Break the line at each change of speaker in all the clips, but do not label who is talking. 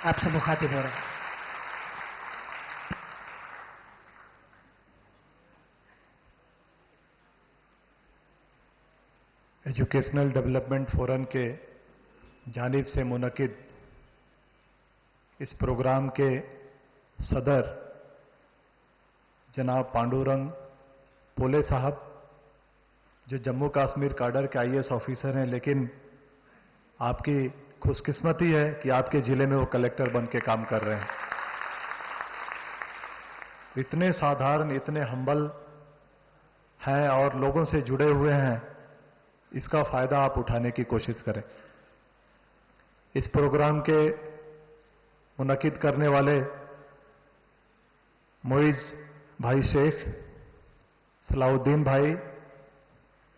आप सब मुखातिब हो रहे हैं।
एजुकेशनल डेवलपमेंट फोरम के जानिब से मुनक़िद इस प्रोग्राम के सदर जनाब पांडुरंग पोले साहब, जो जम्मू कश्मीर काडर के आईएएस ऑफिसर हैं, लेकिन आपकी खुशकिस्मती है कि आपके जिले में वो कलेक्टर बन के काम कर रहे हैं। इतने साधारण, इतने हम्बल हैं और लोगों से जुड़े हुए हैं, इसका फायदा आप उठाने की कोशिश करें। इस प्रोग्राम के मुनक़िद करने वाले मोइज भाई शेख, सलाउद्दीन भाई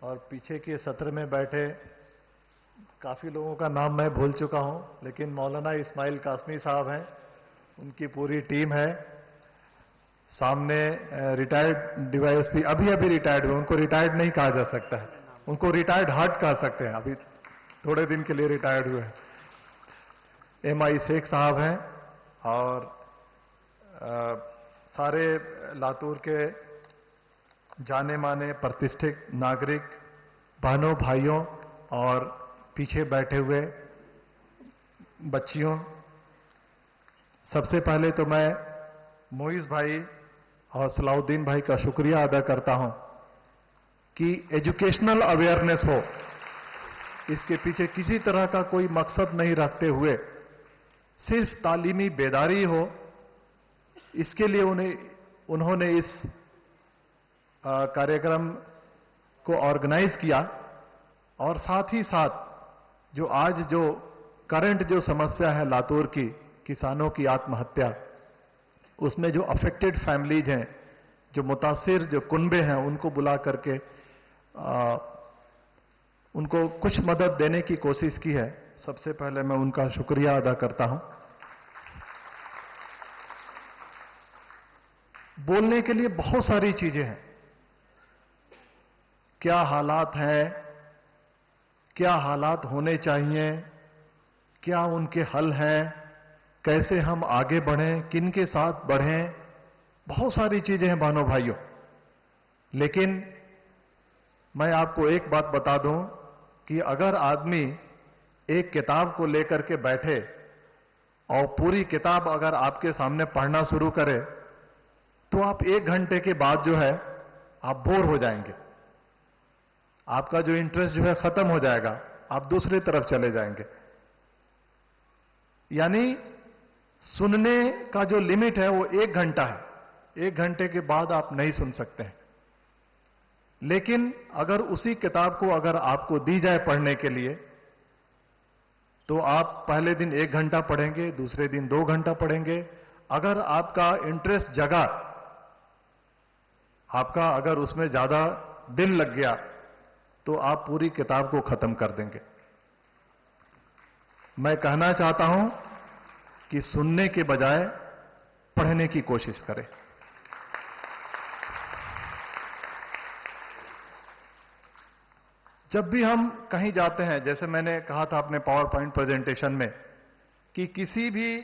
और पीछे के सत्र में बैठे काफी लोगों का नाम मैं भूल चुका हूं, लेकिन मौलाना इस्माइल कासमी साहब हैं, उनकी पूरी टीम है। सामने रिटायर्ड डीवाईएसपी अभी रिटायर्ड हुए, उनको रिटायर्ड नहीं कहा जा सकता है, उनको रिटायर्ड हार्ट कह सकते हैं, अभी थोड़े दिन के लिए रिटायर्ड हुए हैं। एमआई शेख साहब हैं और सारे लातूर के जाने माने प्रतिष्ठित नागरिक बहनों भाइयों और पीछे बैठे हुए बच्चियों, सबसे पहले तो मैं मोइज भाई और सलाउद्दीन भाई का शुक्रिया अदा करता हूं कि एजुकेशनल अवेयरनेस हो, इसके पीछे किसी तरह का कोई मकसद नहीं रखते हुए सिर्फ तालीमी बेदारी हो, इसके लिए उन्होंने इस कार्यक्रम को ऑर्गेनाइज किया। और साथ ही साथ जो आज जो करंट जो समस्या है लातूर की, किसानों की आत्महत्या, उसमें जो अफेक्टेड फैमिलीज हैं, जो मुतासिर जो कुनबे हैं, उनको बुला करके उनको कुछ मदद देने की कोशिश की है। सबसे पहले मैं उनका शुक्रिया अदा करता हूं। बोलने के लिए बहुत सारी चीजें हैं, क्या हालात हैं, क्या हालात होने चाहिए, क्या उनके हल हैं, कैसे हम आगे बढ़ें, किन के साथ बढ़ें, बहुत सारी चीजें हैं बहनों भाइयों। लेकिन मैं आपको एक बात बता दूं कि अगर आदमी एक किताब को लेकर के बैठे और पूरी किताब अगर आपके सामने पढ़ना शुरू करे, तो आप 1 घंटे के बाद जो है आप बोर हो जाएंगे, आपका जो इंटरेस्ट जो है खत्म हो जाएगा, आप दूसरी तरफ चले जाएंगे। यानी सुनने का जो लिमिट है वो 1 घंटा है, 1 घंटे के बाद आप नहीं सुन सकते हैं। लेकिन अगर उसी किताब को अगर आपको दी जाए पढ़ने के लिए, तो आप पहले दिन 1 घंटा पढ़ेंगे, दूसरे दिन 2 घंटा पढ़ेंगे। अगर आपका इंटरेस्ट जगा, आपका अगर उसमें ज्यादा दिल लग गया, तो आप पूरी किताब को खत्म कर देंगे। मैं कहना चाहता हूं कि सुनने के बजाय पढ़ने की कोशिश करें। जब भी हम कहीं जाते हैं, जैसे मैंने कहा था अपने पावर पॉइंट प्रेजेंटेशन में, कि किसी भी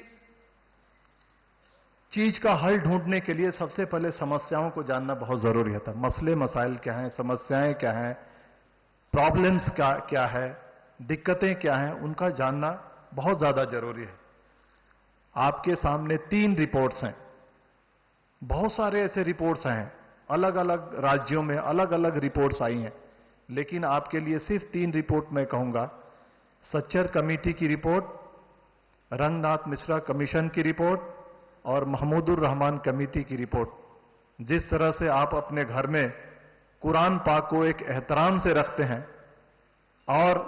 चीज का हल ढूंढने के लिए सबसे पहले समस्याओं को जानना बहुत जरूरी होता है। मसले मसाइल क्या हैं, समस्याएं क्या हैं, प्रॉब्लम्स क्या है, दिक्कतें क्या हैं, उनका जानना बहुत ज्यादा जरूरी है। आपके सामने 3 रिपोर्ट्स हैं, बहुत सारे ऐसे रिपोर्ट्स हैं, अलग अलग राज्यों में अलग अलग रिपोर्ट्स आई हैं, लेकिन आपके लिए सिर्फ 3 रिपोर्ट मैं कहूंगा। सच्चर कमेटी की रिपोर्ट, रंगनाथ मिश्रा कमीशन की रिपोर्ट और महमूदुर रहमान कमेटी की रिपोर्ट। जिस तरह से आप अपने घर में कुरान पाक को एक एहतराम से रखते हैं, और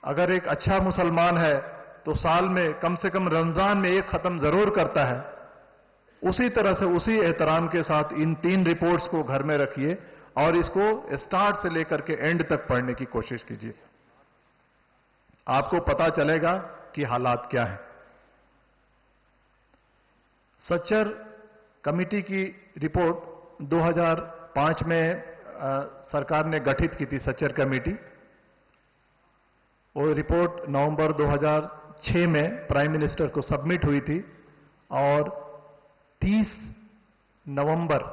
अगर एक अच्छा मुसलमान है तो साल में कम से कम रमजान में एक खत्म जरूर करता है, उसी तरह से उसी एहतराम के साथ इन 3 रिपोर्ट्स को घर में रखिए और इसको स्टार्ट से लेकर के एंड तक पढ़ने की कोशिश कीजिए। आपको पता चलेगा कि हालात क्या हैं। सच्चर कमेटी की रिपोर्ट 2005 में सरकार ने गठित की थी, सच्चर कमेटी। वो रिपोर्ट नवंबर 2006 में प्राइम मिनिस्टर को सबमिट हुई थी और 30 नवंबर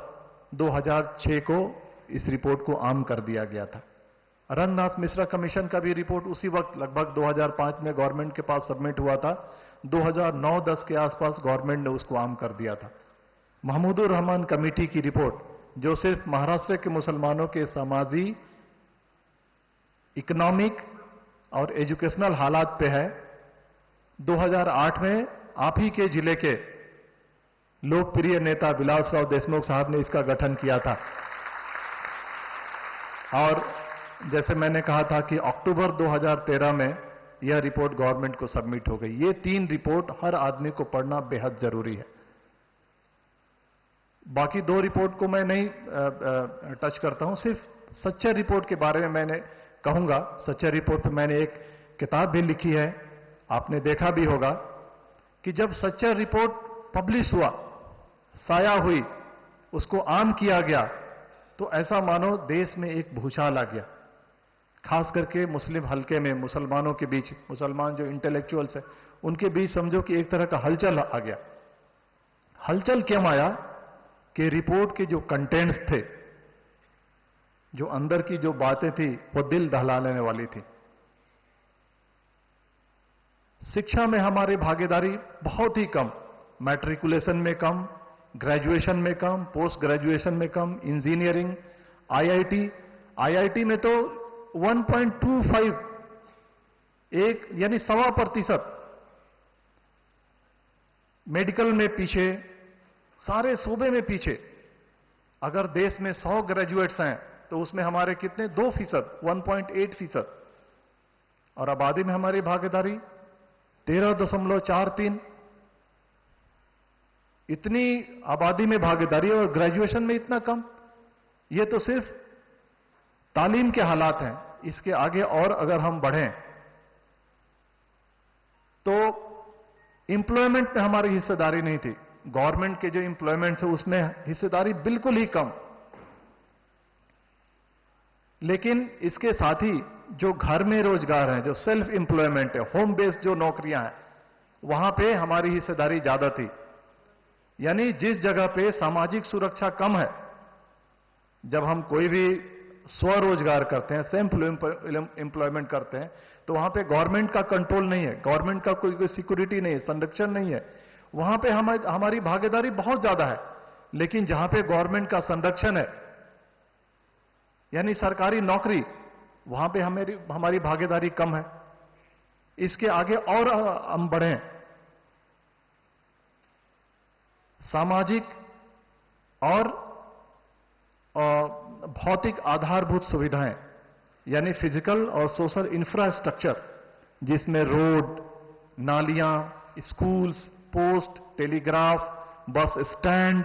2006 को इस रिपोर्ट को आम कर दिया गया था। रंगनाथ मिश्रा कमीशन का भी रिपोर्ट उसी वक्त लगभग 2005 में गवर्नमेंट के पास सबमिट हुआ था। 2009-10 के आसपास गवर्नमेंट ने उसको आम कर दिया था। महमूदुर रहमान कमेटी की रिपोर्ट जो सिर्फ महाराष्ट्र के मुसलमानों के समाजी, इकोनॉमिक और एजुकेशनल हालात पे है, 2008 में आप ही के जिले के लोकप्रिय नेता विलासराव देशमुख साहब ने इसका गठन किया था। और जैसे मैंने कहा था कि अक्टूबर 2013 में यह रिपोर्ट गवर्नमेंट को सबमिट हो गई। ये 3 रिपोर्ट हर आदमी को पढ़ना बेहद जरूरी है। बाकी 2 रिपोर्ट को मैं नहीं टच करता हूं, सिर्फ सच्चा रिपोर्ट के बारे में मैंने कहूंगा। सच्चा रिपोर्ट पे मैंने एक किताब भी लिखी है, आपने देखा भी होगा कि जब सच्चा रिपोर्ट पब्लिश हुआ, साया हुई, उसको आम किया गया, तो ऐसा मानो देश में एक भूचाल आ गया। खास करके मुस्लिम हलके में, मुसलमानों के बीच, मुसलमान जो इंटेलेक्चुअल्स हैं उनके बीच समझो कि एक तरह का हलचल आ गया। हलचल क्यों आया कि रिपोर्ट के जो कंटेंट्स थे, जो अंदर की जो बातें थी, वो दिल दहला लेने वाली थी। शिक्षा में हमारी भागीदारी बहुत ही कम, मैट्रिकुलेशन में कम, ग्रेजुएशन में कम, पोस्ट ग्रेजुएशन में कम, इंजीनियरिंग, आईआईटी में तो 1.25, एक यानी 1.25%, मेडिकल में पीछे, सारे सूबे में पीछे। अगर देश में 100 ग्रेजुएट्स हैं तो उसमें हमारे कितने, 2%, 1.8%। और आबादी में हमारी भागीदारी 13.43। इतनी आबादी में भागीदारी और ग्रेजुएशन में इतना कम। ये तो सिर्फ तालीम के हालात हैं। इसके आगे और अगर हम बढ़ें तो एम्प्लॉयमेंट में हमारी हिस्सेदारी नहीं थी। गवर्नमेंट के जो एम्प्लॉयमेंट है उसमें हिस्सेदारी बिल्कुल ही कम। लेकिन इसके साथ ही जो घर में रोजगार है, जो सेल्फ एम्प्लॉयमेंट है, होम बेस्ड जो नौकरियां हैं, वहां पे हमारी हिस्सेदारी ज्यादा थी। यानी जिस जगह पे सामाजिक सुरक्षा कम है, जब हम कोई भी स्वरोजगार करते हैं, सेल्फ एम्प्लॉयमेंट करते हैं, तो वहां पे गवर्नमेंट का कंट्रोल नहीं है, गवर्नमेंट का कोई सिक्योरिटी नहीं है, संरक्षण नहीं है, वहां पे हमारी भागीदारी बहुत ज्यादा है। लेकिन जहां पे गवर्नमेंट का संरक्षण है, यानी सरकारी नौकरी, वहां पे हमारी भागीदारी कम है। इसके आगे और हम बढ़ें, सामाजिक और भौतिक आधारभूत सुविधाएं, यानी फिजिकल और सोशल इंफ्रास्ट्रक्चर, जिसमें रोड, नालियां, schools, post, telegraph, bus stand,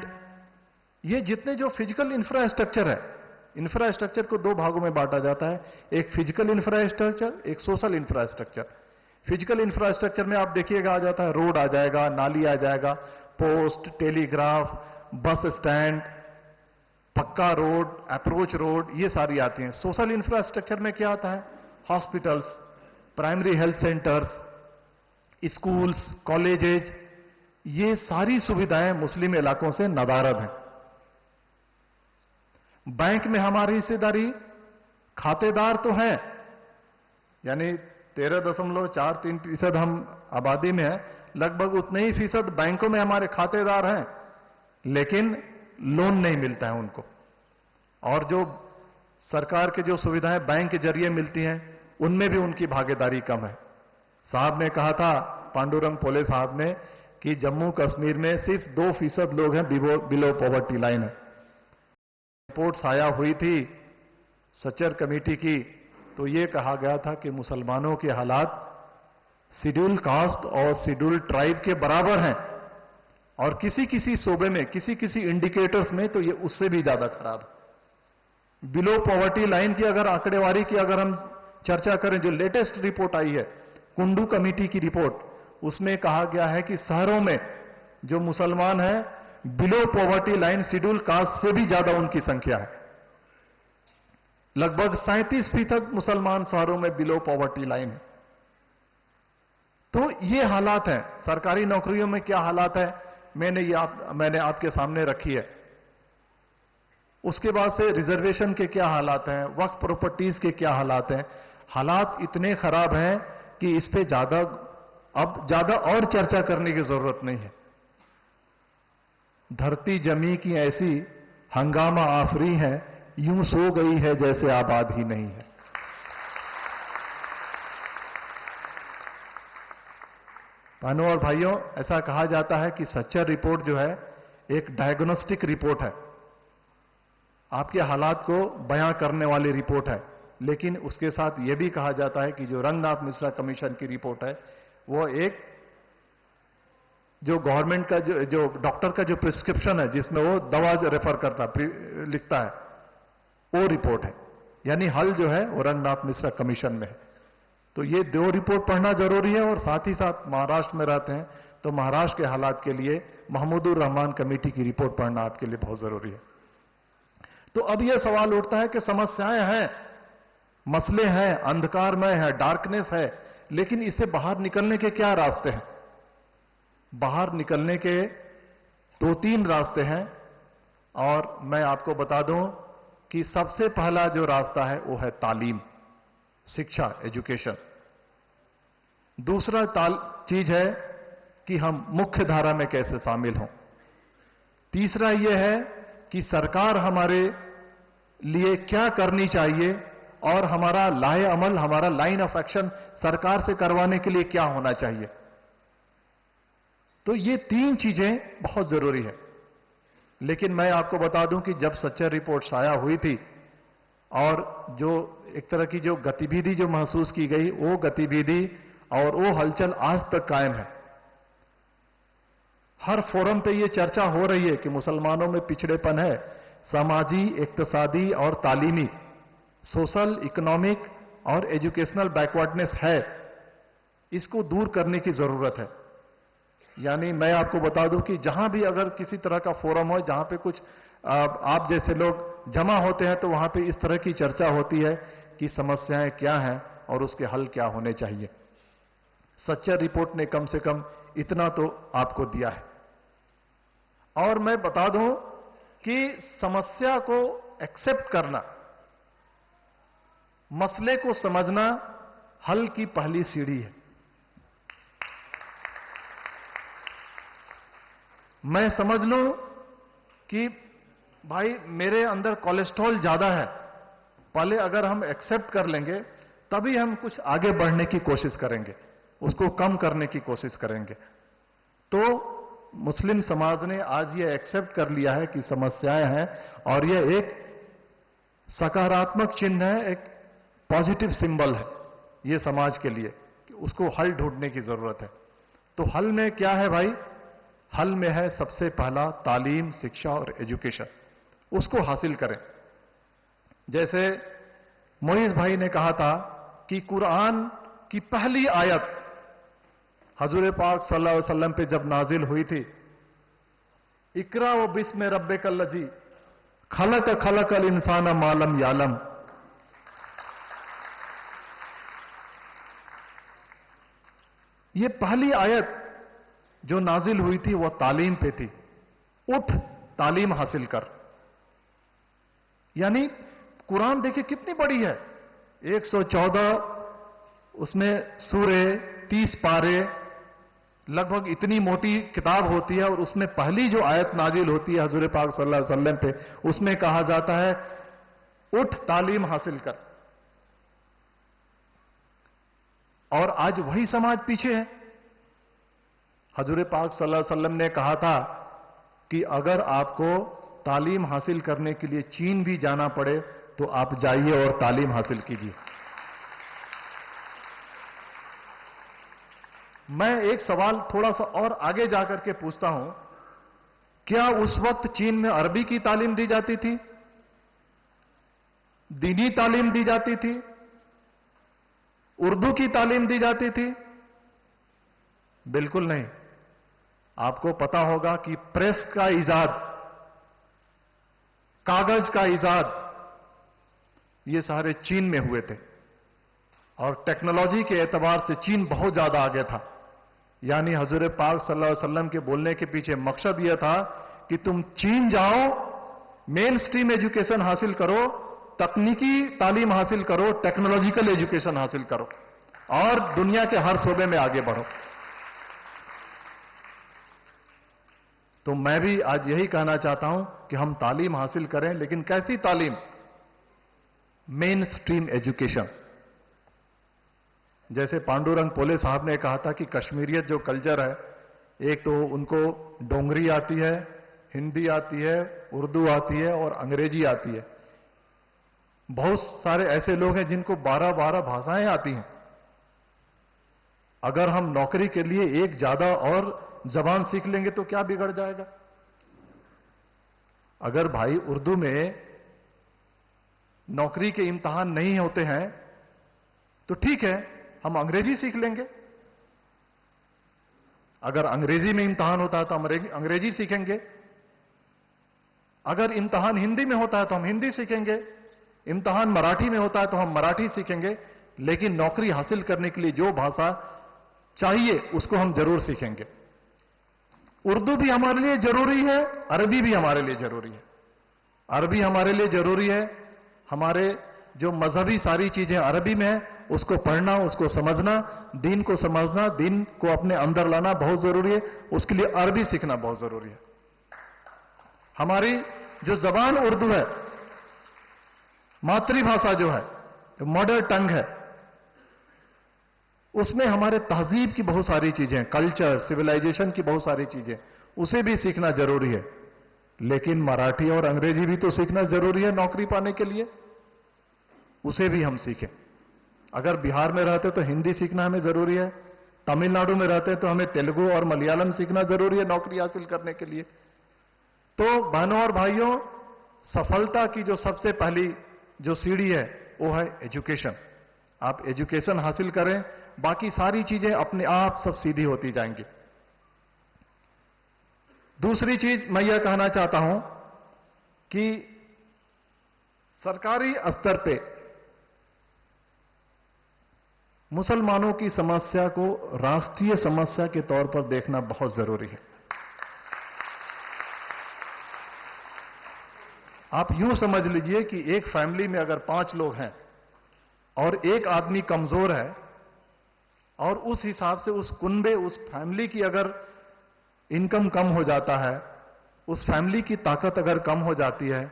ये जितने जो फिजिकल इंफ्रास्ट्रक्चर है, इंफ्रास्ट्रक्चर को 2 भागों में बांटा जाता है, एक फिजिकल इंफ्रास्ट्रक्चर, एक सोशल इंफ्रास्ट्रक्चर। फिजिकल इंफ्रास्ट्रक्चर में आप देखिएगा आ जाता है, रोड आ जाएगा, नाली आ जाएगा, पोस्ट, टेलीग्राफ, बस स्टैंड, पक्का रोड, अप्रोच रोड, ये सारी आती हैं। सोशल इंफ्रास्ट्रक्चर में क्या आता है, hospitals, primary health centres, schools, colleges, ये सारी सुविधाएं मुस्लिम इलाकों से नदारद हैं। बैंक में हमारी हिस्सेदारी, खातेदार तो हैं, यानी 13.43% हम आबादी में है, लगभग उतने ही फीसद बैंकों में हमारे खातेदार हैं, लेकिन लोन नहीं मिलता है उनको। और जो सरकार के जो सुविधाएं बैंक के जरिए मिलती हैं, उनमें भी उनकी भागीदारी कम है। साहब ने कहा था, पांडुरंग पोले साहब ने, कि जम्मू कश्मीर में सिर्फ 2% लोग हैं बिलो पॉवर्टी लाइन है। रिपोर्ट साया हुई थी सच्चर कमेटी की, तो ये कहा गया था कि मुसलमानों के हालात शेड्यूल कास्ट और शेड्यूल ट्राइब के बराबर हैं, और किसी किसी सूबे में, किसी किसी इंडिकेटर्स में तो ये उससे भी ज्यादा खराब है। बिलो पॉवर्टी लाइन की अगर आंकड़ेवारी की अगर हम चर्चा करें, जो लेटेस्ट रिपोर्ट आई है कुंडू कमेटी की रिपोर्ट, उसमें कहा गया है कि शहरों में जो मुसलमान हैं, below poverty line schedule caste से भी ज्यादा उनकी संख्या है। लगभग 37% मुसलमान शहरों में बिलो पॉवर्टी लाइन है। तो ये हालात हैं। सरकारी नौकरियों में क्या हालात है, मैंने आपके सामने रखी है। उसके बाद से रिजर्वेशन के क्या हालात हैं, वक्फ प्रॉपर्टीज के क्या हालात हैं। हालात इतने खराब हैं कि इस पे अब ज्यादा और चर्चा करने की जरूरत नहीं है। धरती जमी की ऐसी हंगामा आफरी है, यूं सो गई है जैसे आबाद ही नहीं है। बहनों और भाइयों, ऐसा कहा जाता है कि सच्चर रिपोर्ट जो है एक डायग्नोस्टिक रिपोर्ट है, आपके हालात को बयां करने वाली रिपोर्ट है। लेकिन उसके साथ यह भी कहा जाता है कि जो रंगनाथ मिश्रा कमीशन की रिपोर्ट है, वो एक जो गवर्नमेंट का जो डॉक्टर का जो प्रिस्क्रिप्शन है, जिसमें वो दवा रेफर लिखता है, वो रिपोर्ट है। यानी हल जो है वो रंगनाथ मिश्रा कमीशन में है। तो ये दो रिपोर्ट पढ़ना जरूरी है। और साथ ही साथ महाराष्ट्र में रहते हैं तो महाराष्ट्र के हालात के लिए महमूदुर रहमान कमेटी की रिपोर्ट पढ़ना आपके लिए बहुत जरूरी है। तो अब यह सवाल उठता है कि समस्याएं हैं, मसले हैं, अंधकारमय है, डार्कनेस है, लेकिन इससे बाहर निकलने के क्या रास्ते हैं। बाहर निकलने के 2-3 रास्ते हैं, और मैं आपको बता दूं कि सबसे पहला जो रास्ता है वो है तालीम, शिक्षा, एजुकेशन। दूसरा चीज है कि हम मुख्य धारा में कैसे शामिल हों। तीसरा यह है कि सरकार हमारे लिए क्या करनी चाहिए और हमारा लाहे अमल, हमारा लाइन ऑफ एक्शन सरकार से करवाने के लिए क्या होना चाहिए। तो ये 3 चीजें बहुत जरूरी है। लेकिन मैं आपको बता दूं कि जब सच्चर रिपोर्ट शाया हुई थी और जो एक तरह की जो गतिविधि जो महसूस की गई, वो गतिविधि और वो हलचल आज तक कायम है। हर फोरम पे ये चर्चा हो रही है कि मुसलमानों में पिछड़ेपन है, समाजी, इक्तसादी और तालीमी, सोशल, इकोनॉमिक और एजुकेशनल बैकवर्डनेस है। इसको दूर करने की जरूरत है। यानी मैं आपको बता दूं कि जहां भी अगर किसी तरह का फोरम हो, जहां पे कुछ आप जैसे लोग जमा होते हैं, तो वहां पे इस तरह की चर्चा होती है कि समस्याएं क्या हैं और उसके हल क्या होने चाहिए। सच्चर रिपोर्ट ने कम से कम इतना तो आपको दिया है। और मैं बता दूं कि समस्या को एक्सेप्ट करना, मसले को समझना हल की पहली सीढ़ी है। मैं समझ लूं कि भाई मेरे अंदर कोलेस्ट्रॉल ज्यादा है, पहले अगर हम एक्सेप्ट कर लेंगे तभी हम कुछ आगे बढ़ने की कोशिश करेंगे, उसको कम करने की कोशिश करेंगे। तो मुस्लिम समाज ने आज ये एक्सेप्ट कर लिया है कि समस्याएं हैं और ये एक सकारात्मक चिन्ह है, एक पॉजिटिव सिंबल है ये समाज के लिए कि उसको हल ढूंढने की जरूरत है। तो हल में क्या है भाई? हल में है सबसे पहला तालीम, शिक्षा और एजुकेशन, उसको हासिल करें। जैसे मोइज भाई ने कहा था कि कुरान की पहली आयत हजूर पाक सल्लल्लाहु अलैहि वसल्लम पे जब नाजिल हुई थी, इकरा व बिस्म रब्बिकल लजी खलकल इंसान मालम यालम, ये पहली आयत जो नाजिल हुई थी वह तालीम पे थी। उठ तालीम हासिल कर। यानी कुरान देखिए कितनी बड़ी है, 114 उसमें सूरे, 30 पारे, लगभग इतनी मोटी किताब होती है। और उसमें पहली जो आयत नाजिल होती है हजूर पाक सल्लल्लाहु अलैहि वसल्लम पे, उसमें कहा जाता है उठ तालीम हासिल कर। और आज वही समाज पीछे है। हजूर पाक सल्लल्लाहु अलैहि वसल्लम ने कहा था कि अगर आपको तालीम हासिल करने के लिए चीन भी जाना पड़े तो आप जाइए और तालीम हासिल कीजिए। मैं एक सवाल थोड़ा सा और आगे जाकर के पूछता हूं, क्या उस वक्त चीन में अरबी की तालीम दी जाती थी? दीनी तालीम दी जाती थी? उर्दू की तालीम दी जाती थी? बिल्कुल नहीं। आपको पता होगा कि प्रेस का इजाद, कागज का इजाद, ये सारे चीन में हुए थे। और टेक्नोलॉजी के एतबार से चीन बहुत ज्यादा आगे था। यानी हजूर पाक सल्लल्लाहु अलैहि वसल्लम के बोलने के पीछे मकसद यह था कि तुम चीन जाओ, मेन स्ट्रीम एजुकेशन हासिल करो, तकनीकी तालीम हासिल करो, टेक्नोलॉजिकल एजुकेशन हासिल करो और दुनिया के हर शोबे में आगे बढ़ो। तो मैं भी आज यही कहना चाहता हूं कि हम तालीम हासिल करें, लेकिन कैसी तालीम? Main stream education. जैसे पांडुरंग पोले साहब ने कहा था कि कश्मीरियत जो कल्चर है, एक तो उनको डोंगरी आती है, हिंदी आती है, उर्दू आती है और अंग्रेजी आती है। बहुत सारे ऐसे लोग हैं जिनको 12-12 भाषाएं आती हैं। अगर हम नौकरी के लिए एक ज्यादा और जबान सीख लेंगे तो क्या बिगड़ जाएगा? अगर भाई उर्दू में नौकरी के इम्तिहान नहीं होते हैं तो ठीक है, हम अंग्रेजी सीख लेंगे। अगर अंग्रेजी में इम्तिहान होता है तो हम अंग्रेजी सीखेंगे। अगर इम्तिहान हिंदी में होता है तो हम हिंदी सीखेंगे। इम्तिहान मराठी में होता है तो हम मराठी सीखेंगे। लेकिन नौकरी हासिल करने के लिए जो भाषा चाहिए उसको हम जरूर सीखेंगे। उर्दू भी हमारे लिए जरूरी है, अरबी भी हमारे लिए जरूरी है। अरबी हमारे लिए जरूरी है। हमारे जो मजहबी सारी चीजें अरबी में है, उसको पढ़ना, उसको समझना, दीन को समझना, दीन को अपने अंदर लाना बहुत जरूरी है। उसके लिए अरबी सीखना बहुत जरूरी है। हमारी जो जबान उर्दू है, मातृभाषा जो है, मदर टंग है, उसमें हमारे तहजीब की बहुत सारी चीजें, कल्चर, सिविलाइजेशन की बहुत सारी चीजें, उसे भी सीखना जरूरी है। लेकिन मराठी और अंग्रेजी भी तो सीखना जरूरी है नौकरी पाने के लिए, उसे भी हम सीखें। अगर बिहार में रहते तो हिंदी सीखना हमें जरूरी है, तमिलनाडु में रहते तो हमें तेलुगु और मलयालम सीखना जरूरी है नौकरी हासिल करने के लिए। तो बहनों और भाइयों, सफलता की जो सबसे पहली जो सीढ़ी है वो है एजुकेशन। आप एजुकेशन हासिल करें, बाकी सारी चीजें अपने आप सब सीधी होती जाएंगी। दूसरी चीज मैं यह कहना चाहता हूं कि सरकारी स्तर पे मुसलमानों की समस्या को राष्ट्रीय समस्या के तौर पर देखना बहुत जरूरी है। आप यूं समझ लीजिए कि एक फैमिली में अगर 5 लोग हैं और एक आदमी कमजोर है और उस हिसाब से उस कुनबे, उस फैमिली की अगर इनकम कम हो जाता है, उस फैमिली की ताकत अगर कम हो जाती है,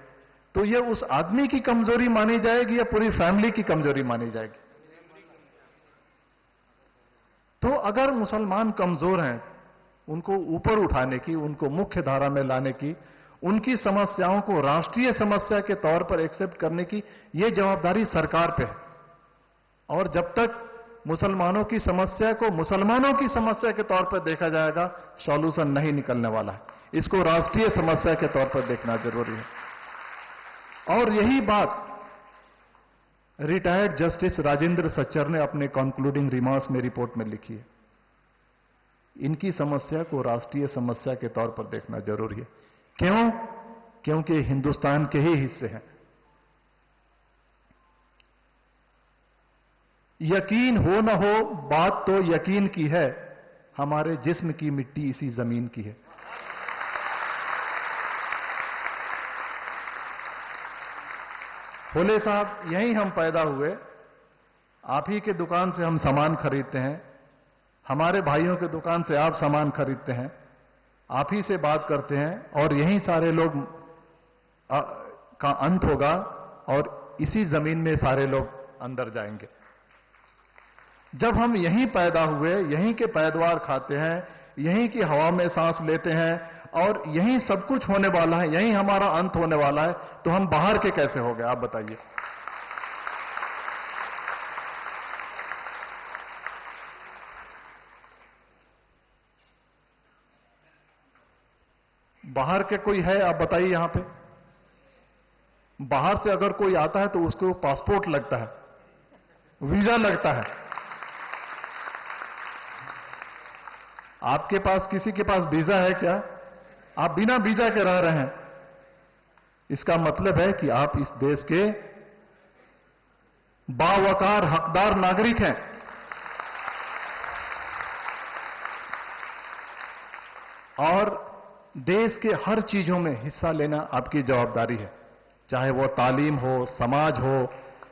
तो यह उस आदमी की कमजोरी मानी जाएगी या पूरी फैमिली की कमजोरी मानी जाएगी? तो अगर मुसलमान कमजोर हैं, उनको ऊपर उठाने की, उनको मुख्य धारा में लाने की, उनकी समस्याओं को राष्ट्रीय समस्या के तौर पर एक्सेप्ट करने की यह जवाबदारी सरकार पे है। और जब तक मुसलमानों की समस्या को मुसलमानों की समस्या के तौर पर देखा जाएगा, सॉल्यूशन नहीं निकलने वाला है। इसको राष्ट्रीय समस्या के तौर पर देखना जरूरी है। और यही बात रिटायर्ड जस्टिस राजेंद्र सच्चर ने अपने कंक्लूडिंग रिमार्क्स में रिपोर्ट में लिखी है। इनकी समस्या को राष्ट्रीय समस्या के तौर पर देखना जरूरी है। क्यों? क्योंकि हिंदुस्तान के ही हिस्से हैं। यकीन हो न हो, बात तो यकीन की है, हमारे जिस्म की मिट्टी इसी जमीन की है। फुले साहब, यहीं हम पैदा हुए, आप ही के दुकान से हम सामान खरीदते हैं, हमारे भाइयों के दुकान से आप सामान खरीदते हैं, आप ही से बात करते हैं, और यहीं सारे लोग का अंत होगा और इसी जमीन में सारे लोग अंदर जाएंगे। जब हम यहीं पैदा हुए, यहीं के पैदावार खाते हैं, यहीं की हवा में सांस लेते हैं और यहीं सब कुछ होने वाला है, यहीं हमारा अंत होने वाला है, तो हम बाहर के कैसे हो गए? आप बताइए। बाहर के कोई है? आप बताइए यहां पे। बाहर से अगर कोई आता है तो उसको पासपोर्ट लगता है, वीजा लगता है। आपके पास, किसी के पास वीजा है क्या? आप बिना वीजा के रह रहे हैं। इसका मतलब है कि आप इस देश के बावकार हकदार नागरिक हैं। और देश के हर चीजों में हिस्सा लेना आपकी जवाबदारी है, चाहे वो तालीम हो, समाज हो,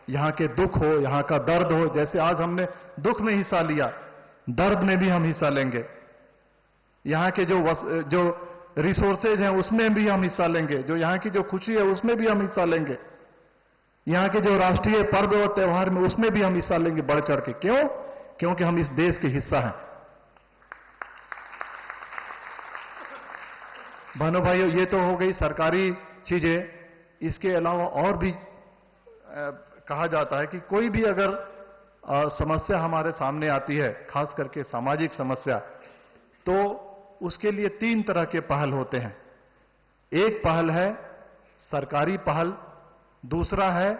यहां के दुख हो, यहां का दर्द हो। जैसे आज हमने दुख में हिस्सा लिया, दर्द में भी हम हिस्सा लेंगे। यहां के जो रिसोर्सेज हैं उसमें भी हम हिस्सा लेंगे, जो यहां की जो खुशी है उसमें भी हम हिस्सा लेंगे, यहां के जो राष्ट्रीय पर्व और त्योहार में उसमें भी हम हिस्सा लेंगे बढ़ चढ़ के। क्यों? क्योंकि हम इस देश के हिस्सा हैं। बहनों भाइयों, ये तो हो गई सरकारी चीजें। इसके अलावा और भी कहा जाता है कि कोई भी अगर समस्या हमारे सामने आती है, खास करके सामाजिक समस्या, तो उसके लिए 3 तरह के पहल होते हैं। एक पहल है सरकारी पहल, दूसरा है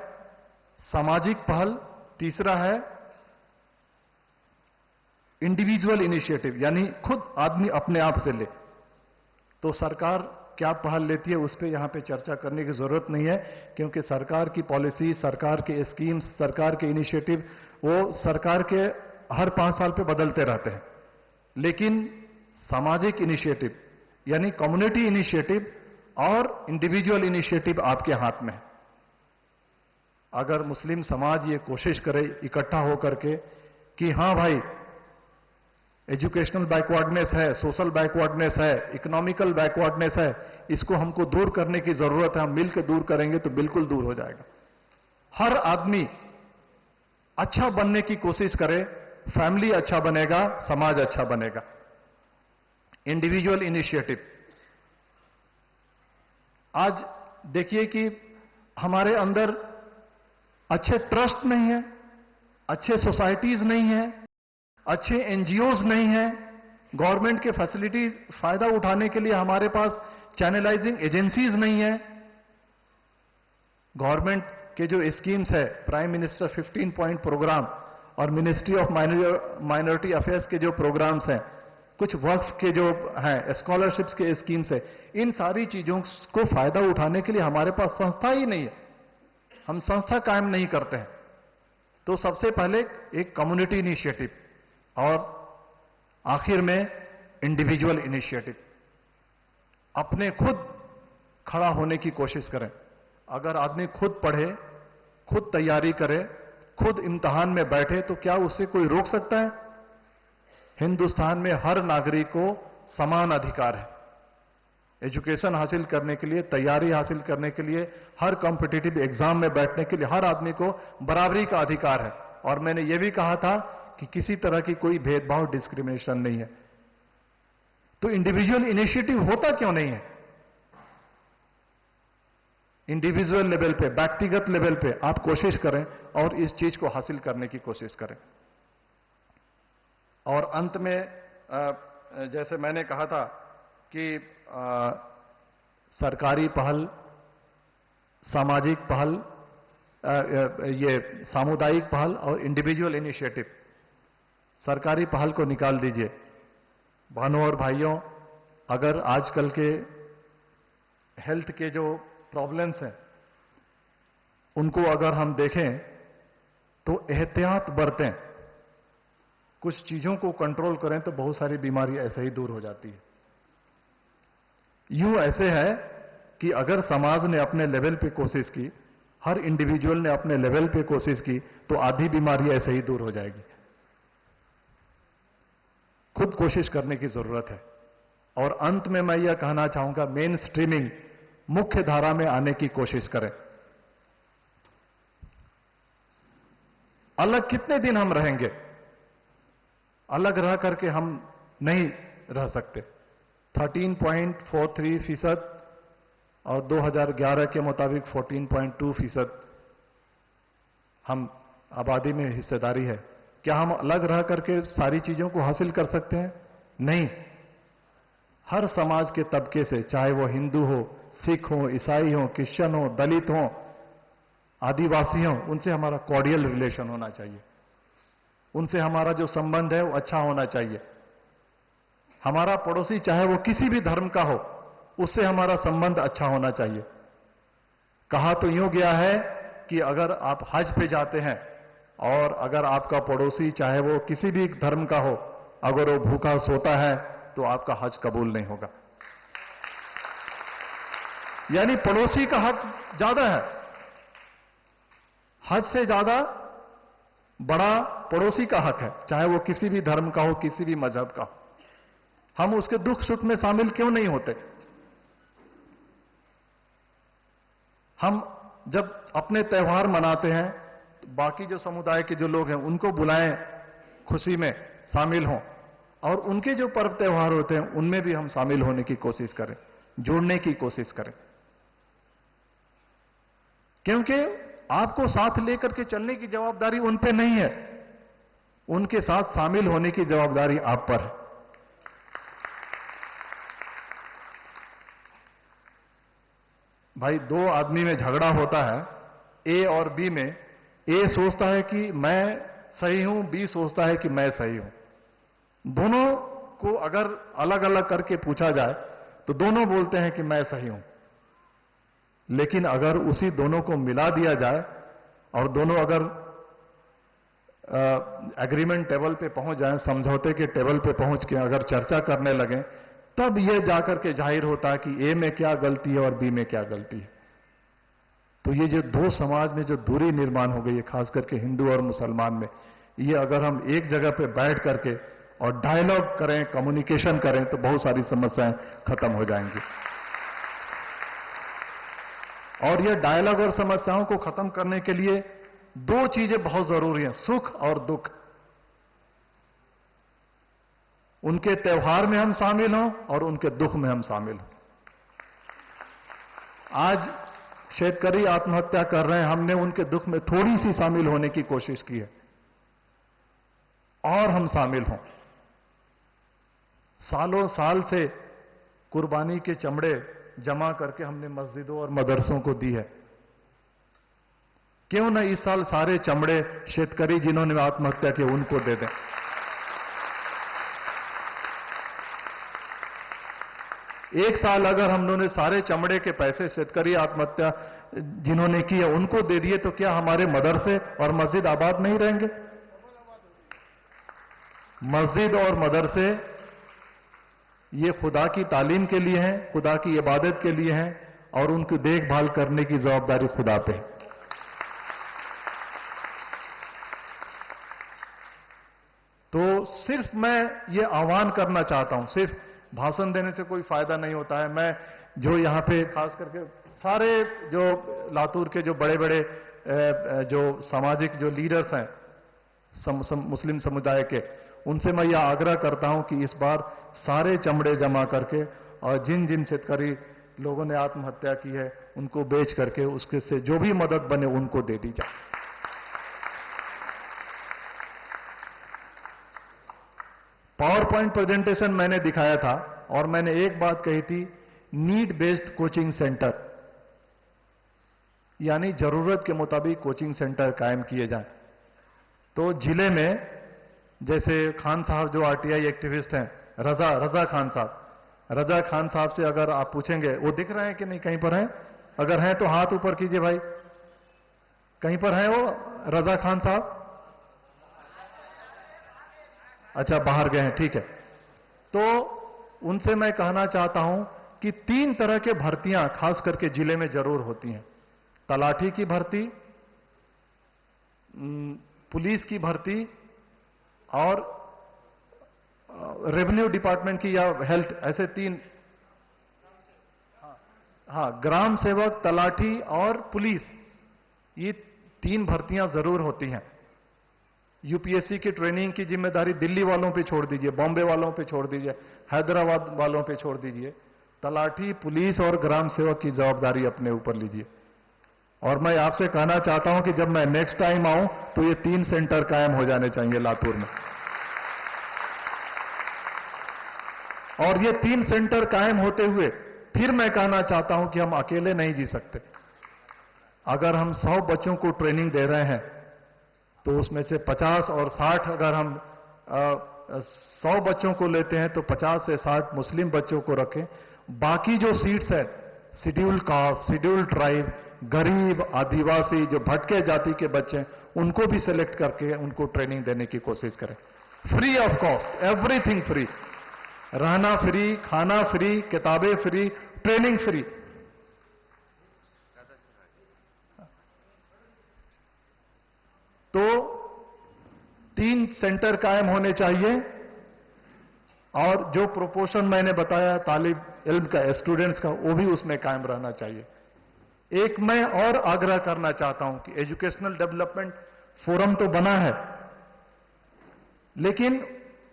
सामाजिक पहल, तीसरा है इंडिविजुअल इनिशिएटिव, यानी खुद आदमी अपने आप से ले। तो सरकार क्या पहल लेती है उस पर यहां पे चर्चा करने की जरूरत नहीं है, क्योंकि सरकार की पॉलिसी, सरकार के स्कीम्स, सरकार के इनिशिएटिव वो सरकार के हर 5 साल पे बदलते रहते हैं। लेकिन सामाजिक इनिशिएटिव यानी कम्युनिटी इनिशिएटिव और इंडिविजुअल इनिशिएटिव आपके हाथ में है। अगर मुस्लिम समाज ये कोशिश करे इकट्ठा होकर के कि हां भाई, एजुकेशनल बैकवर्डनेस है, सोशल बैकवर्डनेस है, इकोनॉमिकल बैकवर्डनेस है, इसको हमको दूर करने की जरूरत है, हम मिलकर दूर करेंगे तो बिल्कुल दूर हो जाएगा। हर आदमी अच्छा बनने की कोशिश करे, फैमिली अच्छा बनेगा, समाज अच्छा बनेगा। Individual initiative. आज देखिए कि हमारे अंदर अच्छे ट्रस्ट नहीं है, अच्छे सोसाइटीज नहीं है, अच्छे एनजीओज नहीं है, गवर्नमेंट के फैसिलिटीज फायदा उठाने के लिए हमारे पास चैनलाइजिंग एजेंसीज नहीं है। गवर्नमेंट के जो स्कीम्स है, प्राइम मिनिस्टर 15 पॉइंट प्रोग्राम और मिनिस्ट्री ऑफ माइनॉरिटी अफेयर्स के जो प्रोग्राम्स हैं, कुछ वक्फ के जो हैं, स्कॉलरशिप्स के स्कीम्स है, इन सारी चीजों को फायदा उठाने के लिए हमारे पास संस्था ही नहीं है, हम संस्था कायम नहीं करते हैं। तो सबसे पहले एक कम्युनिटी इनिशिएटिव और आखिर में इंडिविजुअल इनिशिएटिव। अपने खुद खड़ा होने की कोशिश करें। अगर आदमी खुद पढ़े, खुद तैयारी करे, खुद इम्तिहान में बैठे, तो क्या उससे कोई रोक सकता है? हिंदुस्तान में हर नागरिक को समान अधिकार है। एजुकेशन हासिल करने के लिए, तैयारी हासिल करने के लिए, हर कॉम्पिटिटिव एग्जाम में बैठने के लिए हर आदमी को बराबरी का अधिकार है। और मैंने यह भी कहा था कि किसी तरह की कोई भेदभाव, डिस्क्रिमिनेशन नहीं है। तो इंडिविजुअल इनिशिएटिव होता क्यों नहीं है? इंडिविजुअल लेवल पे, व्यक्तिगत लेवल पे आप कोशिश करें और इस चीज को हासिल करने की कोशिश करें। और अंत में जैसे मैंने कहा था कि सरकारी पहल, सामाजिक पहल, ये सामुदायिक पहल और इंडिविजुअल इनिशिएटिव। सरकारी पहल को निकाल दीजिए। बहनों और भाइयों, अगर आजकल के हेल्थ के जो प्रॉब्लम्स हैं उनको अगर हम देखें तो एहतियात बरतें, कुछ चीजों को कंट्रोल करें तो बहुत सारी बीमारी ऐसे ही दूर हो जाती है। यूं ऐसे है कि अगर समाज ने अपने लेवल पे कोशिश की, हर इंडिविजुअल ने अपने लेवल पे कोशिश की, तो आधी बीमारी ऐसे ही दूर हो जाएगी। खुद कोशिश करने की जरूरत है। और अंत में मैं यह कहना चाहूंगा, मेन स्ट्रीमिंग, मुख्य धारा में आने की कोशिश करें। अलग कितने दिन हम रहेंगे? अलग रह करके हम नहीं रह सकते। 13.43% और 2011 के मुताबिक 14.2% हम आबादी में हिस्सेदारी है। क्या हम अलग रह करके सारी चीजों को हासिल कर सकते हैं? नहीं। हर समाज के तबके से, चाहे वो हिंदू हो, सिख हो, ईसाई हो, क्रिश्चियन हो, दलित हो, आदिवासी हो, उनसे हमारा कॉर्डियल रिलेशन होना चाहिए। उनसे हमारा जो संबंध है वो अच्छा होना चाहिए। हमारा पड़ोसी चाहे वो किसी भी धर्म का हो, उससे हमारा संबंध अच्छा होना चाहिए। कहा तो यूं गया है कि अगर आप हज पे जाते हैं और अगर आपका पड़ोसी चाहे वो किसी भी धर्म का हो, अगर वो भूखा सोता है तो आपका हज कबूल नहीं होगा। यानी पड़ोसी का हक ज्यादा है, हज से ज्यादा बड़ा पड़ोसी का हक है, चाहे वो किसी भी धर्म का हो, किसी भी मजहब का हो। हम उसके दुख सुख में शामिल क्यों नहीं होते? हम जब अपने त्योहार मनाते हैं तो बाकी जो समुदाय के जो लोग हैं उनको बुलाएं, खुशी में शामिल हों, और उनके जो पर्व त्योहार होते हैं उनमें भी हम शामिल होने की कोशिश करें, जुड़ने की कोशिश करें। क्योंकि आपको साथ लेकर के चलने की जवाबदारी उन पे नहीं है, उनके साथ शामिल होने की जवाबदारी आप पर है। भाई, दो आदमी में झगड़ा होता है, ए और बी में, ए सोचता है कि मैं सही हूं, बी सोचता है कि मैं सही हूं। दोनों को अगर अलग अलग करके पूछा जाए तो दोनों बोलते हैं कि मैं सही हूं। लेकिन अगर उसी दोनों को मिला दिया जाए और दोनों अगर एग्रीमेंट टेबल पे पहुंच जाएं, समझौते के टेबल पे पहुंच के अगर चर्चा करने लगें, तब यह जाकर के जाहिर होता है कि ए में क्या गलती है और बी में क्या गलती है। तो ये जो दो समाज में जो दूरी निर्माण हो गई है, खास करके हिंदू और मुसलमान में, ये अगर हम एक जगह पे बैठ करके और डायलॉग करें, कम्युनिकेशन करें, तो बहुत सारी समस्याएं खत्म हो जाएंगी। और ये डायलॉग और समस्याओं को खत्म करने के लिए दो चीजें बहुत जरूरी हैं, सुख और दुख। उनके त्योहार में हम शामिल हों और उनके दुख में हम शामिल हों। आज शेतकरी आत्महत्या कर रहे हैं, हमने उनके दुख में थोड़ी सी शामिल होने की कोशिश की है, और हम शामिल हों। सालों साल से कुर्बानी के चमड़े जमा करके हमने मस्जिदों और मदरसों को दी है। क्यों न इस साल सारे चमड़े शेतकरी जिन्होंने आत्महत्या की उनको दे दें। एक साल अगर हम लोगों ने सारे चमड़े के पैसे शेतकरी आत्महत्या जिन्होंने की है उनको दे दिए, तो क्या हमारे मदरसे और मस्जिद आबाद नहीं रहेंगे? मस्जिद और मदरसे ये खुदा की तालीम के लिए हैं, खुदा की इबादत के लिए हैं, और उनकी देखभाल करने की जवाबदारी खुदा पे है। तो सिर्फ मैं ये आह्वान करना चाहता हूं, सिर्फ भाषण देने से कोई फायदा नहीं होता है। मैं जो यहां पे खास करके सारे जो लातूर के जो बड़े बड़े जो सामाजिक जो लीडर्स हैं मुस्लिम समुदाय के, उनसे मैं यह आग्रह करता हूं कि इस बार सारे चमड़े जमा करके और जिन जिन शेतकरी लोगों ने आत्महत्या की है उनको बेच करके उसके से जो भी मदद बने उनको दे दी जाए। पावर पॉइंट प्रेजेंटेशन मैंने दिखाया था और मैंने एक बात कही थी, नीड बेस्ड कोचिंग सेंटर, यानी जरूरत के मुताबिक कोचिंग सेंटर कायम किए जाएं। तो जिले में जैसे खान साहब जो आरटीआई एक्टिविस्ट हैं, रजा खान साहब से अगर आप पूछेंगे, वो दिख रहे हैं कि नहीं, कहीं पर हैं? अगर हैं तो हाथ ऊपर कीजिए भाई, कहीं पर हैं वो रजा खान साहब? अच्छा, बाहर गए हैं, ठीक है। तो उनसे मैं कहना चाहता हूं कि 3 तरह के भर्तियां खास करके जिले में जरूर होती हैं। तलाठी की भर्ती, पुलिस की भर्ती और रेवेन्यू डिपार्टमेंट की या हेल्थ, ऐसे 3। हाँ, ग्राम सेवक, तलाठी और पुलिस, ये 3 भर्तियां जरूर होती हैं। यूपीएससी की ट्रेनिंग की जिम्मेदारी दिल्ली वालों पे छोड़ दीजिए, बॉम्बे वालों पे छोड़ दीजिए, हैदराबाद वालों पे छोड़ दीजिए। तलाठी, पुलिस और ग्राम सेवक की जवाबदारी अपने ऊपर लीजिए। और मैं आपसे कहना चाहता हूं कि जब मैं नेक्स्ट टाइम आऊं तो ये 3 सेंटर कायम हो जाने चाहिए लातूर में। और ये 3 सेंटर कायम होते हुए फिर मैं कहना चाहता हूं कि हम अकेले नहीं जी सकते। अगर हम 100 बच्चों को ट्रेनिंग दे रहे हैं तो उसमें से 50 और 60, अगर हम 100 बच्चों को लेते हैं तो 50 से 60 मुस्लिम बच्चों को रखें। बाकी जो सीट्स है, शेड्यूल्ड कास्ट, शेड्यूल्ड ट्राइब, गरीब, आदिवासी, जो भटके जाति के बच्चे हैं, उनको भी सिलेक्ट करके उनको ट्रेनिंग देने की कोशिश करें, free of cost, everything free. रहना फ्री, खाना फ्री, किताबें फ्री, ट्रेनिंग फ्री। तो 3 सेंटर कायम होने चाहिए और जो प्रोपोर्शन मैंने बताया तालिब इल्म का, स्टूडेंट्स का, वो भी उसमें कायम रहना चाहिए। एक मैं और आग्रह करना चाहता हूं कि एजुकेशनल डेवलपमेंट फोरम तो बना है, लेकिन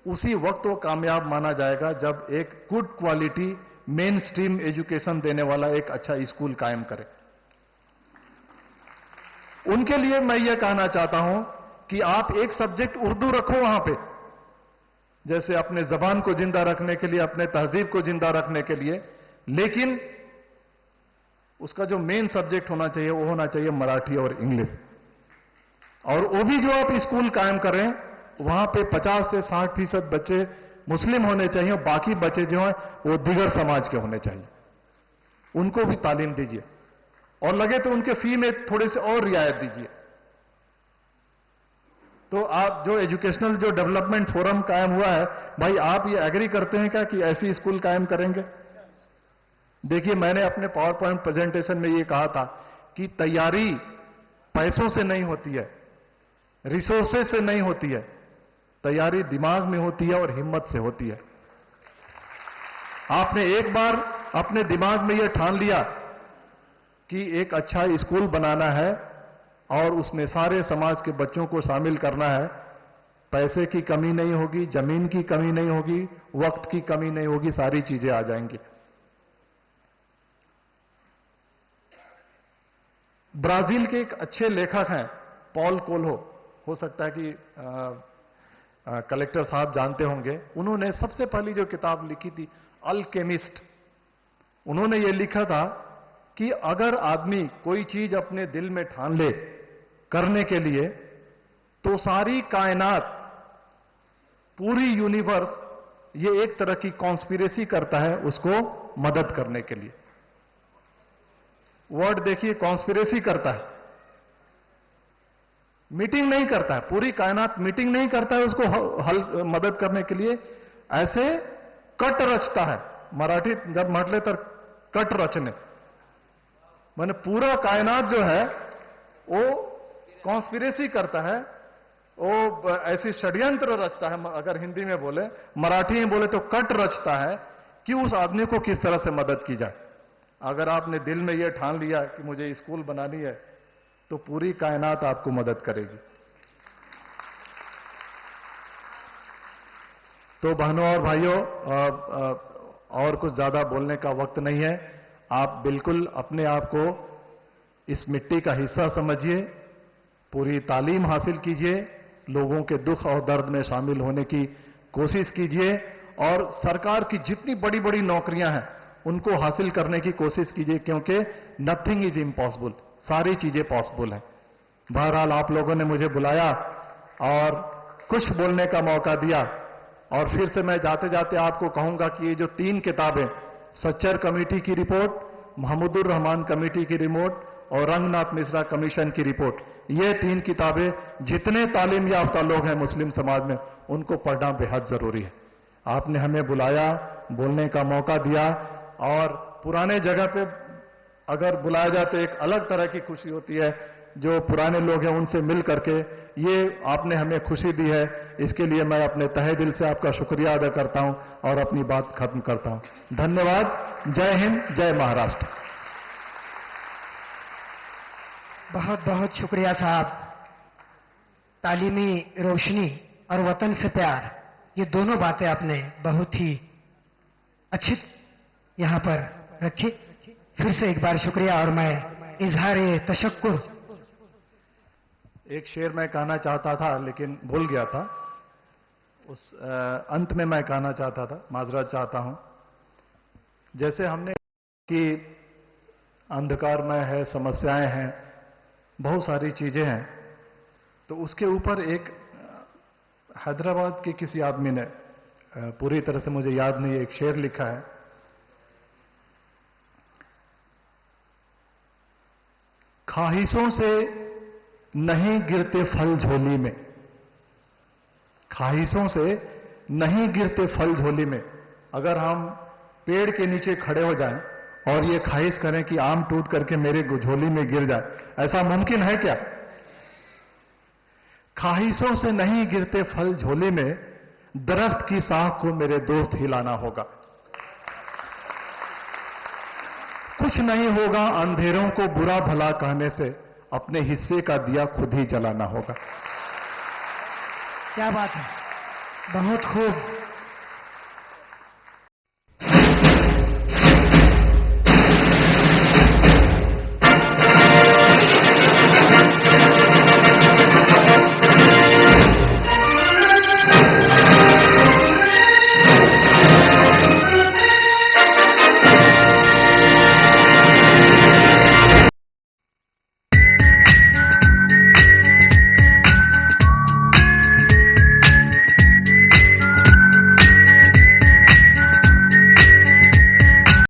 उसी वक्त वो कामयाब माना जाएगा जब एक good quality main stream education देने वाला एक अच्छा स्कूल कायम करे। उनके लिए मैं ये कहना चाहता हूं कि आप एक सब्जेक्ट उर्दू रखो वहां पे, जैसे अपने जबान को जिंदा रखने के लिए, अपने तहजीब को जिंदा रखने के लिए, लेकिन उसका जो मेन सब्जेक्ट होना चाहिए वो होना चाहिए मराठी और इंग्लिश। और वो भी जो आप स्कूल कायम करें वहां पे 50 से 60% बच्चे मुस्लिम होने चाहिए और बाकी बच्चे जो हैं वो दिगर समाज के होने चाहिए। उनको भी तालीम दीजिए और लगे तो उनके फी में थोड़े से और रियायत दीजिए। तो आप जो एजुकेशनल जो डेवलपमेंट फोरम कायम हुआ है, भाई आप ये एग्री करते हैं क्या कि ऐसी स्कूल कायम करेंगे? देखिए, मैंने अपने पावर पॉइंट प्रेजेंटेशन में ये कहा था कि तैयारी पैसों से नहीं होती है, रिसोर्सेज से नहीं होती है, तैयारी दिमाग में होती है और हिम्मत से होती है। आपने एक बार अपने दिमाग में यह ठान लिया कि एक अच्छा स्कूल बनाना है और उसमें सारे समाज के बच्चों को शामिल करना है, पैसे की कमी नहीं होगी, जमीन की कमी नहीं होगी, वक्त की कमी नहीं होगी, सारी चीजें आ जाएंगी। ब्राजील के एक अच्छे लेखक हैं पॉल कोल्हो, हो सकता है कि कलेक्टर साहब जानते होंगे। उन्होंने सबसे पहली जो किताब लिखी थी अल्केमिस्ट, उन्होंने ये लिखा था कि अगर आदमी कोई चीज अपने दिल में ठान ले करने के लिए, तो सारी कायनात, पूरी यूनिवर्स, ये एक तरह की कॉन्स्पिरेसी करता है उसको मदद करने के लिए। वर्ड देखिए, कॉन्स्पिरेसी करता है, मीटिंग नहीं करता है, पूरी कायनात मीटिंग नहीं करता है उसको हल मदद करने के लिए, ऐसे कट रचता है। मराठी जब म्हटले तर कट रचने, माने पूरा कायनात जो है वो कॉन्स्पिरेसी करता है, वो ऐसी षड्यंत्र रचता है। अगर हिंदी में बोले, मराठी में बोले तो कट रचता है कि उस आदमी को किस तरह से मदद की जाए। अगर आपने दिल में यह ठान लिया कि मुझे स्कूल बनानी है, तो पूरी कायनात आपको मदद करेगी। तो बहनों और भाइयों, और कुछ ज्यादा बोलने का वक्त नहीं है। आप बिल्कुल अपने आप को इस मिट्टी का हिस्सा समझिए, पूरी तालीम हासिल कीजिए, लोगों के दुख और दर्द में शामिल होने की कोशिश कीजिए और सरकार की जितनी बड़ी बड़ी नौकरियां हैं उनको हासिल करने की कोशिश कीजिए, क्योंकि नथिंग इज इम्पॉसिबल, सारी चीजें पॉसिबल हैं। बहरहाल आप लोगों ने मुझे बुलाया और कुछ बोलने का मौका दिया, और फिर से मैं जाते जाते आपको कहूंगा कि ये जो 3 किताबें, सच्चर कमेटी की रिपोर्ट, महमूदुर रहमान कमेटी की रिपोर्ट और रंगनाथ मिश्रा कमीशन की रिपोर्ट, ये 3 किताबें जितने तालीम याफ्ता लोग हैं मुस्लिम समाज में, उनको पढ़ना बेहद जरूरी है। आपने हमें बुलाया, बोलने का मौका दिया, और पुराने जगह पे अगर बुलाया जाए तो एक अलग तरह की खुशी होती है। जो पुराने लोग हैं उनसे मिल करके ये आपने हमें खुशी दी है, इसके लिए मैं अपने तहे दिल से आपका शुक्रिया अदा करता हूं और अपनी बात खत्म करता हूं। धन्यवाद। जय हिंद, जय महाराष्ट्र।
बहुत बहुत शुक्रिया साहब। तालीमी रोशनी और वतन से प्यार, ये दोनों बातें आपने बहुत ही अच्छी यहां पर रखी। फिर से एक बार शुक्रिया और मैं इजहार तशक्कुर।
एक शेर मैं कहना चाहता था लेकिन भूल गया था, उस अंत में मैं कहना चाहता था, माजरत चाहता हूं। जैसे हमने कि अंधकारमय है, समस्याएं हैं, बहुत सारी चीजें हैं, तो उसके ऊपर एक हैदराबाद के किसी आदमी ने, पूरी तरह से मुझे याद नहीं, एक शेर लिखा है, ख्वाहिशों से नहीं गिरते फल झोली में, ख्वाहिशों से नहीं गिरते फल झोली में, अगर हम पेड़ के नीचे खड़े हो जाएं और ये ख्वाहिश करें कि आम टूट करके मेरे झोली में गिर जाए, ऐसा मुमकिन है क्या? ख्वाहिशों से नहीं गिरते फल झोली में, दरख्त की शाख को मेरे दोस्त हिलाना होगा। कुछ नहीं होगा अंधेरों को बुरा भला कहने से, अपने हिस्से का दिया खुद ही जलाना होगा।
क्या बात है, बहुत खूब।